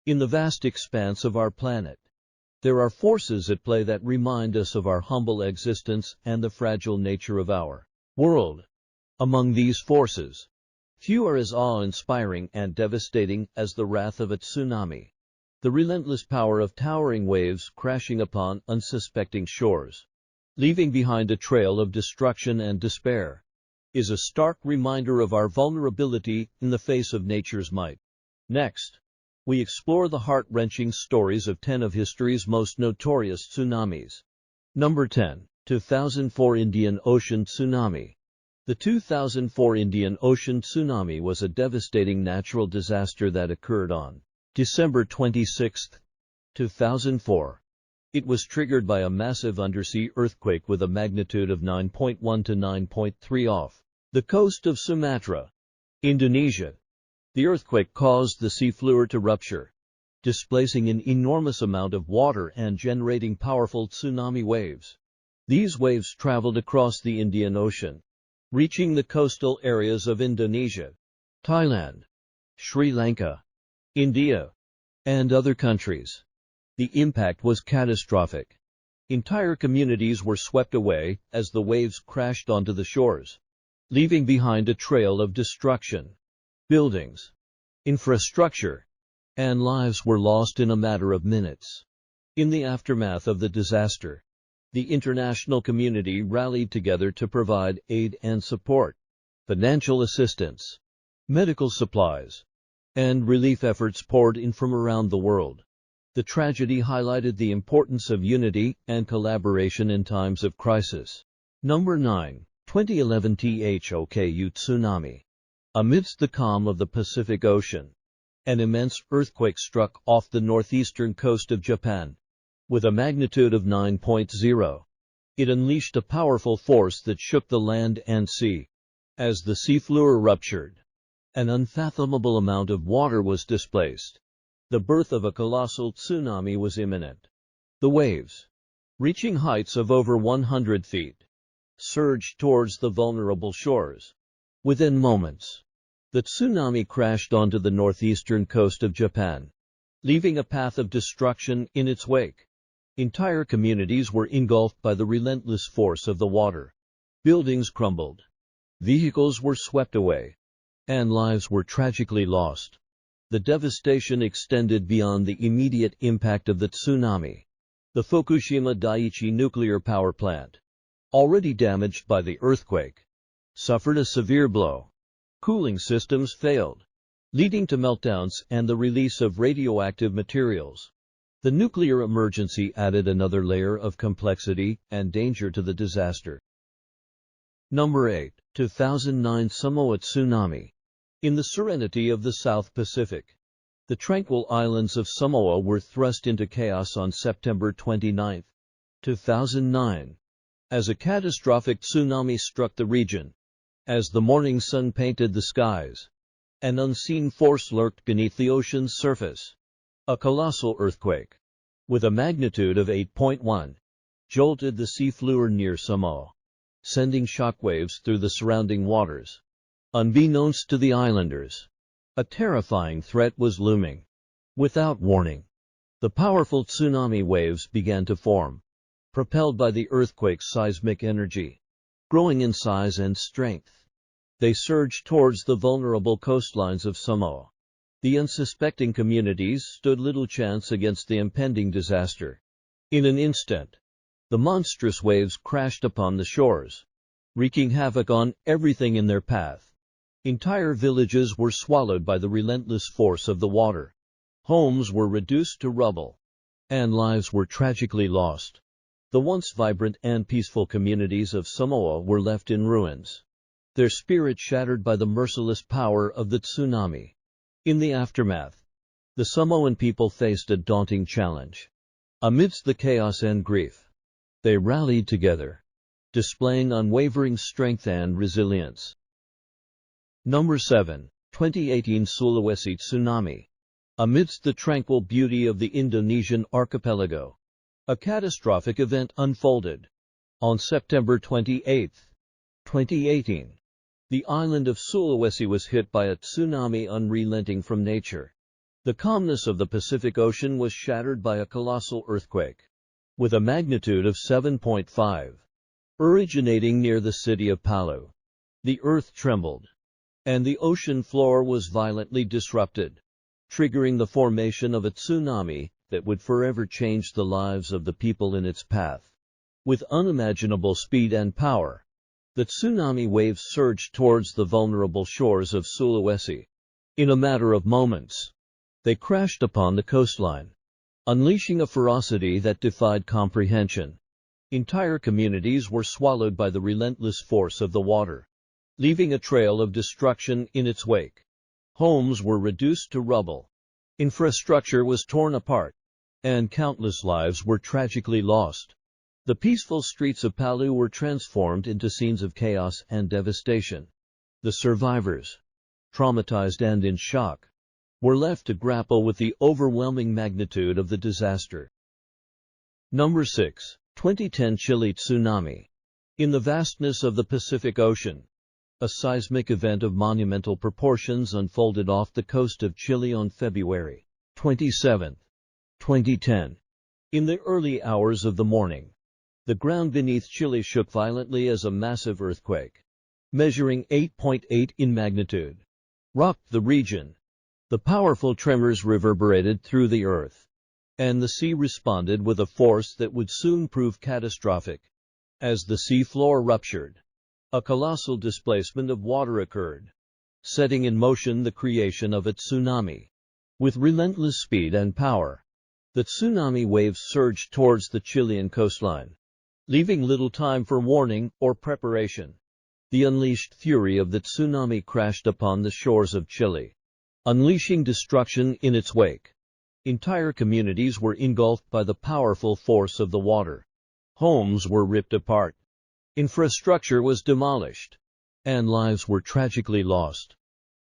In the vast expanse of our planet, there are forces at play that remind us of our humble existence and the fragile nature of our world. Among these forces, few are as awe-inspiring and devastating as the wrath of a tsunami, the relentless power of towering waves crashing upon unsuspecting shores, leaving behind a trail of destruction and despair, is a stark reminder of our vulnerability in the face of nature's might. Next, we explore the heart-wrenching stories of 10 of history's most notorious tsunamis. Number 10. 2004 Indian Ocean Tsunami. The 2004 Indian Ocean Tsunami was a devastating natural disaster that occurred on December 26, 2004. It was triggered by a massive undersea earthquake with a magnitude of 9.1 to 9.3 off the coast of Sumatra, Indonesia. The earthquake caused the seafloor to rupture, displacing an enormous amount of water and generating powerful tsunami waves. These waves traveled across the Indian Ocean, reaching the coastal areas of Indonesia, Thailand, Sri Lanka, India, and other countries. The impact was catastrophic. Entire communities were swept away as the waves crashed onto the shores, leaving behind a trail of destruction. Buildings, infrastructure, and lives were lost in a matter of minutes. In the aftermath of the disaster, the international community rallied together to provide aid and support, financial assistance, medical supplies, and relief efforts poured in from around the world. The tragedy highlighted the importance of unity and collaboration in times of crisis. Number 9. 2011 Tokyo Tsunami. Amidst the calm of the Pacific Ocean, an immense earthquake struck off the northeastern coast of Japan. With a magnitude of 9.0, it unleashed a powerful force that shook the land and sea. As the seafloor ruptured, an unfathomable amount of water was displaced. The birth of a colossal tsunami was imminent. The waves, reaching heights of over 100 feet, surged towards the vulnerable shores. Within moments, the tsunami crashed onto the northeastern coast of Japan, leaving a path of destruction in its wake. Entire communities were engulfed by the relentless force of the water. Buildings crumbled, vehicles were swept away, and lives were tragically lost. The devastation extended beyond the immediate impact of the tsunami. The Fukushima Daiichi nuclear power plant, already damaged by the earthquake, suffered a severe blow. Cooling systems failed, leading to meltdowns and the release of radioactive materials. The nuclear emergency added another layer of complexity and danger to the disaster. Number 8. 2009 Samoa Tsunami. In the serenity of the South Pacific, the tranquil islands of Samoa were thrust into chaos on September 29, 2009, as a catastrophic tsunami struck the region. As the morning sun painted the skies, an unseen force lurked beneath the ocean's surface. A colossal earthquake, with a magnitude of 8.1, jolted the seafloor near Samoa, sending shockwaves through the surrounding waters. Unbeknownst to the islanders, a terrifying threat was looming. Without warning, the powerful tsunami waves began to form, propelled by the earthquake's seismic energy. Growing in size and strength, they surged towards the vulnerable coastlines of Samoa. The unsuspecting communities stood little chance against the impending disaster. In an instant, the monstrous waves crashed upon the shores, wreaking havoc on everything in their path. Entire villages were swallowed by the relentless force of the water. Homes were reduced to rubble, and lives were tragically lost. The once vibrant and peaceful communities of Samoa were left in ruins, their spirits shattered by the merciless power of the tsunami. In the aftermath, the Samoan people faced a daunting challenge. Amidst the chaos and grief, they rallied together, displaying unwavering strength and resilience. Number 7. 2018 Sulawesi Tsunami. Amidst the tranquil beauty of the Indonesian archipelago, a catastrophic event unfolded. On September 28, 2018, the island of Sulawesi was hit by a tsunami unrelenting from nature. The calmness of the Pacific Ocean was shattered by a colossal earthquake, with a magnitude of 7.5, originating near the city of Palu. The earth trembled, and the ocean floor was violently disrupted, triggering the formation of a tsunami that would forever change the lives of the people in its path. With unimaginable speed and power, the tsunami waves surged towards the vulnerable shores of Sulawesi. In a matter of moments, they crashed upon the coastline, unleashing a ferocity that defied comprehension. Entire communities were swallowed by the relentless force of the water, leaving a trail of destruction in its wake. Homes were reduced to rubble, infrastructure was torn apart, and countless lives were tragically lost. The peaceful streets of Palu were transformed into scenes of chaos and devastation. The survivors, traumatized and in shock, were left to grapple with the overwhelming magnitude of the disaster. Number 6. 2010 Chile Tsunami. In the vastness of the Pacific Ocean, a seismic event of monumental proportions unfolded off the coast of Chile on February 27, 2010. In the early hours of the morning, the ground beneath Chile shook violently as a massive earthquake, measuring 8.8 in magnitude, rocked the region. The powerful tremors reverberated through the earth, and the sea responded with a force that would soon prove catastrophic. As the sea floor ruptured, a colossal displacement of water occurred, setting in motion the creation of a tsunami. With relentless speed and power, the tsunami waves surged towards the Chilean coastline, leaving little time for warning or preparation. The unleashed fury of the tsunami crashed upon the shores of Chile, unleashing destruction in its wake. Entire communities were engulfed by the powerful force of the water. Homes were ripped apart, infrastructure was demolished, and lives were tragically lost.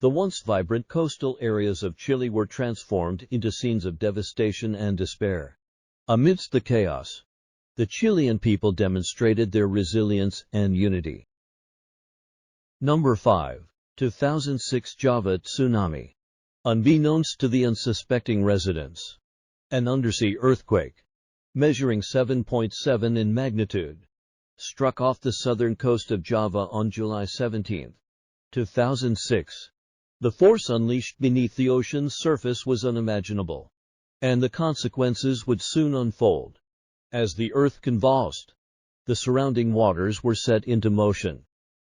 The once vibrant coastal areas of Chile were transformed into scenes of devastation and despair. Amidst the chaos, the Chilean people demonstrated their resilience and unity. Number 5. 2006 Java Tsunami. Unbeknownst to the unsuspecting residents, an undersea earthquake, measuring 7.7 in magnitude, struck off the southern coast of Java on July 17, 2006. The force unleashed beneath the ocean's surface was unimaginable, and the consequences would soon unfold. As the earth convulsed, the surrounding waters were set into motion.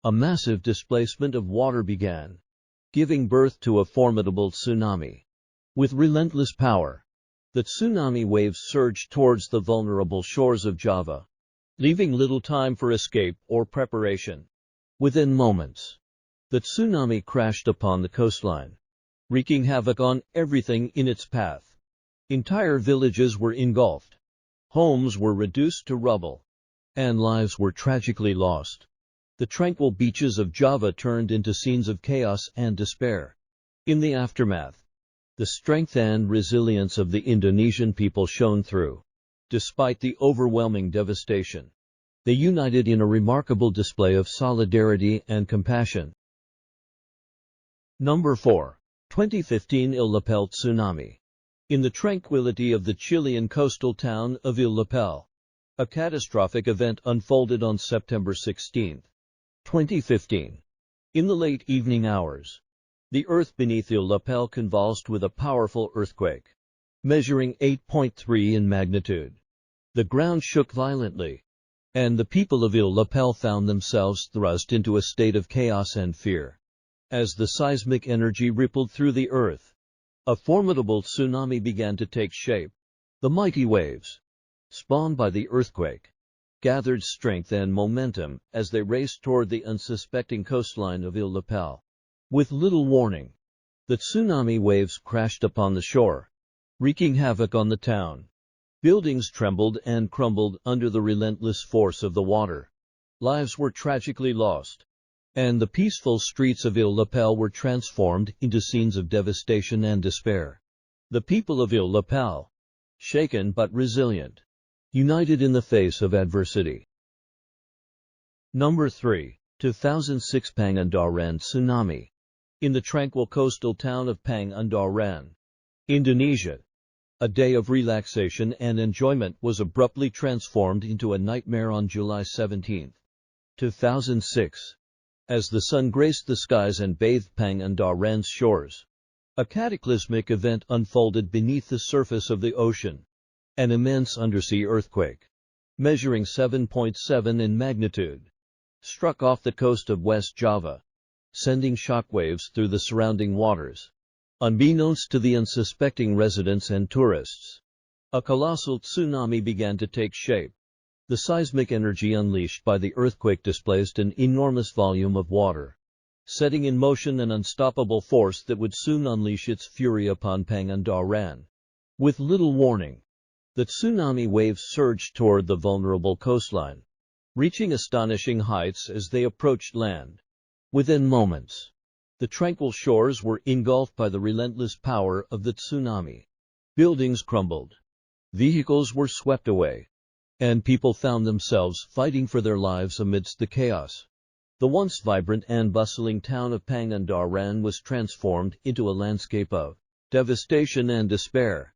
A massive displacement of water began, giving birth to a formidable tsunami. With relentless power, the tsunami waves surged towards the vulnerable shores of Java, leaving little time for escape or preparation. Within moments, the tsunami crashed upon the coastline, wreaking havoc on everything in its path. Entire villages were engulfed, homes were reduced to rubble, and lives were tragically lost. The tranquil beaches of Java turned into scenes of chaos and despair. In the aftermath, the strength and resilience of the Indonesian people shone through. Despite the overwhelming devastation, they united in a remarkable display of solidarity and compassion. Number 4. 2015 Illapel Tsunami. In the tranquility of the Chilean coastal town of Illapel, a catastrophic event unfolded on September 16, 2015. In the late evening hours, the earth beneath Illapel convulsed with a powerful earthquake, measuring 8.3 in magnitude. The ground shook violently, and the people of Illapel found themselves thrust into a state of chaos and fear. As the seismic energy rippled through the earth, a formidable tsunami began to take shape. The mighty waves, spawned by the earthquake, gathered strength and momentum as they raced toward the unsuspecting coastline of Illapel. With little warning, the tsunami waves crashed upon the shore, wreaking havoc on the town. Buildings trembled and crumbled under the relentless force of the water. Lives were tragically lost, and the peaceful streets of Illapel were transformed into scenes of devastation and despair. The people of Illapel, shaken but resilient, united in the face of adversity. Number 3. 2006 Pangandaran Tsunami. In the tranquil coastal town of Pangandaran, Indonesia. A day of relaxation and enjoyment was abruptly transformed into a nightmare on July 17, 2006, as the sun graced the skies and bathed Pangandaran's shores. A cataclysmic event unfolded beneath the surface of the ocean. An immense undersea earthquake, measuring 7.7 in magnitude, struck off the coast of West Java, sending shockwaves through the surrounding waters. Unbeknownst to the unsuspecting residents and tourists, a colossal tsunami began to take shape. The seismic energy unleashed by the earthquake displaced an enormous volume of water, setting in motion an unstoppable force that would soon unleash its fury upon Pangandaran. With little warning, the tsunami waves surged toward the vulnerable coastline, reaching astonishing heights as they approached land. Within moments, the tranquil shores were engulfed by the relentless power of the tsunami. Buildings crumbled, vehicles were swept away, and people found themselves fighting for their lives amidst the chaos. The once vibrant and bustling town of Pangandaran was transformed into a landscape of devastation and despair.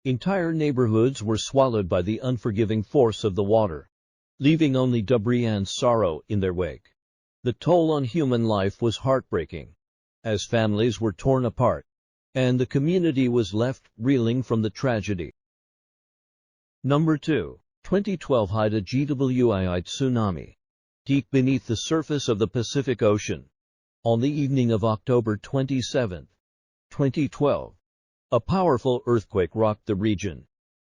Entire neighborhoods were swallowed by the unforgiving force of the water, leaving only debris and sorrow in their wake. The toll on human life was heartbreaking, as families were torn apart, and the community was left reeling from the tragedy. Number 2. 2012 Haida Gwaii Tsunami. Deep beneath the surface of the Pacific Ocean. On the evening of October 27, 2012, a powerful earthquake rocked the region.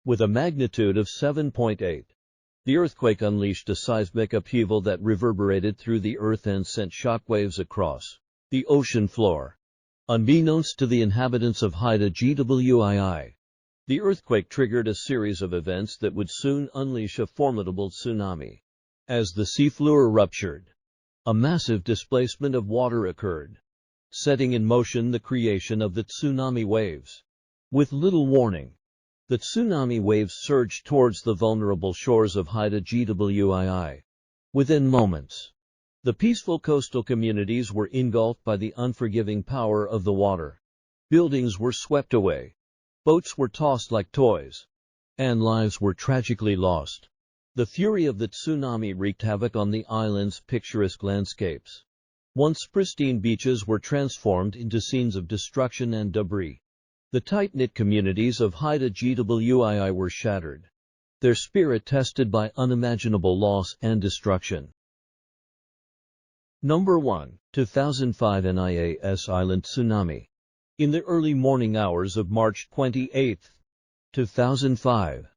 With a magnitude of 7.8, the earthquake unleashed a seismic upheaval that reverberated through the earth and sent shockwaves across the ocean floor. Unbeknownst to the inhabitants of Haida Gwaii, the earthquake triggered a series of events that would soon unleash a formidable tsunami. As the seafloor ruptured, a massive displacement of water occurred, setting in motion the creation of the tsunami waves. With little warning, the tsunami waves surged towards the vulnerable shores of Haida Gwaii. Within moments, the peaceful coastal communities were engulfed by the unforgiving power of the water. Buildings were swept away, boats were tossed like toys, and lives were tragically lost. The fury of the tsunami wreaked havoc on the island's picturesque landscapes. Once pristine beaches were transformed into scenes of destruction and debris. The tight-knit communities of Haida Gwaii were shattered, their spirit tested by unimaginable loss and destruction. Number 1. 2005 NIAS Island Tsunami. In the early morning hours of March 28, 2005,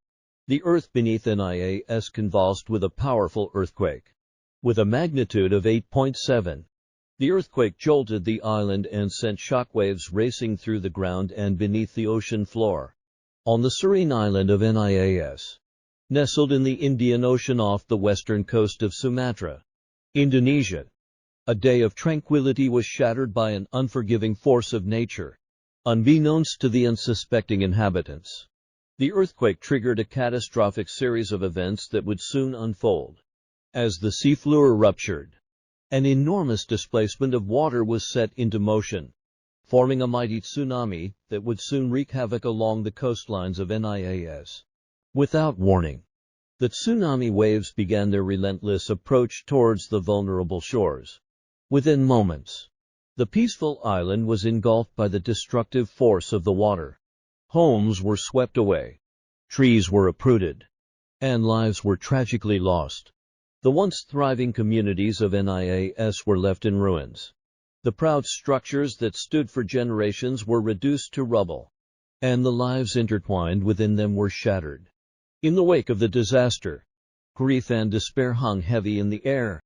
the earth beneath NIAS convulsed with a powerful earthquake. With a magnitude of 8.7, the earthquake jolted the island and sent shockwaves racing through the ground and beneath the ocean floor. On the serene island of NIAS, nestled in the Indian Ocean off the western coast of Sumatra, Indonesia, a day of tranquility was shattered by an unforgiving force of nature. Unbeknownst to the unsuspecting inhabitants, the earthquake triggered a catastrophic series of events that would soon unfold. As the seafloor ruptured, an enormous displacement of water was set into motion, forming a mighty tsunami that would soon wreak havoc along the coastlines of NIAS. Without warning, the tsunami waves began their relentless approach towards the vulnerable shores. Within moments, the peaceful island was engulfed by the destructive force of the water. Homes were swept away, trees were uprooted, and lives were tragically lost. The once thriving communities of NIAS were left in ruins. The proud structures that stood for generations were reduced to rubble, and the lives intertwined within them were shattered. In the wake of the disaster, grief and despair hung heavy in the air.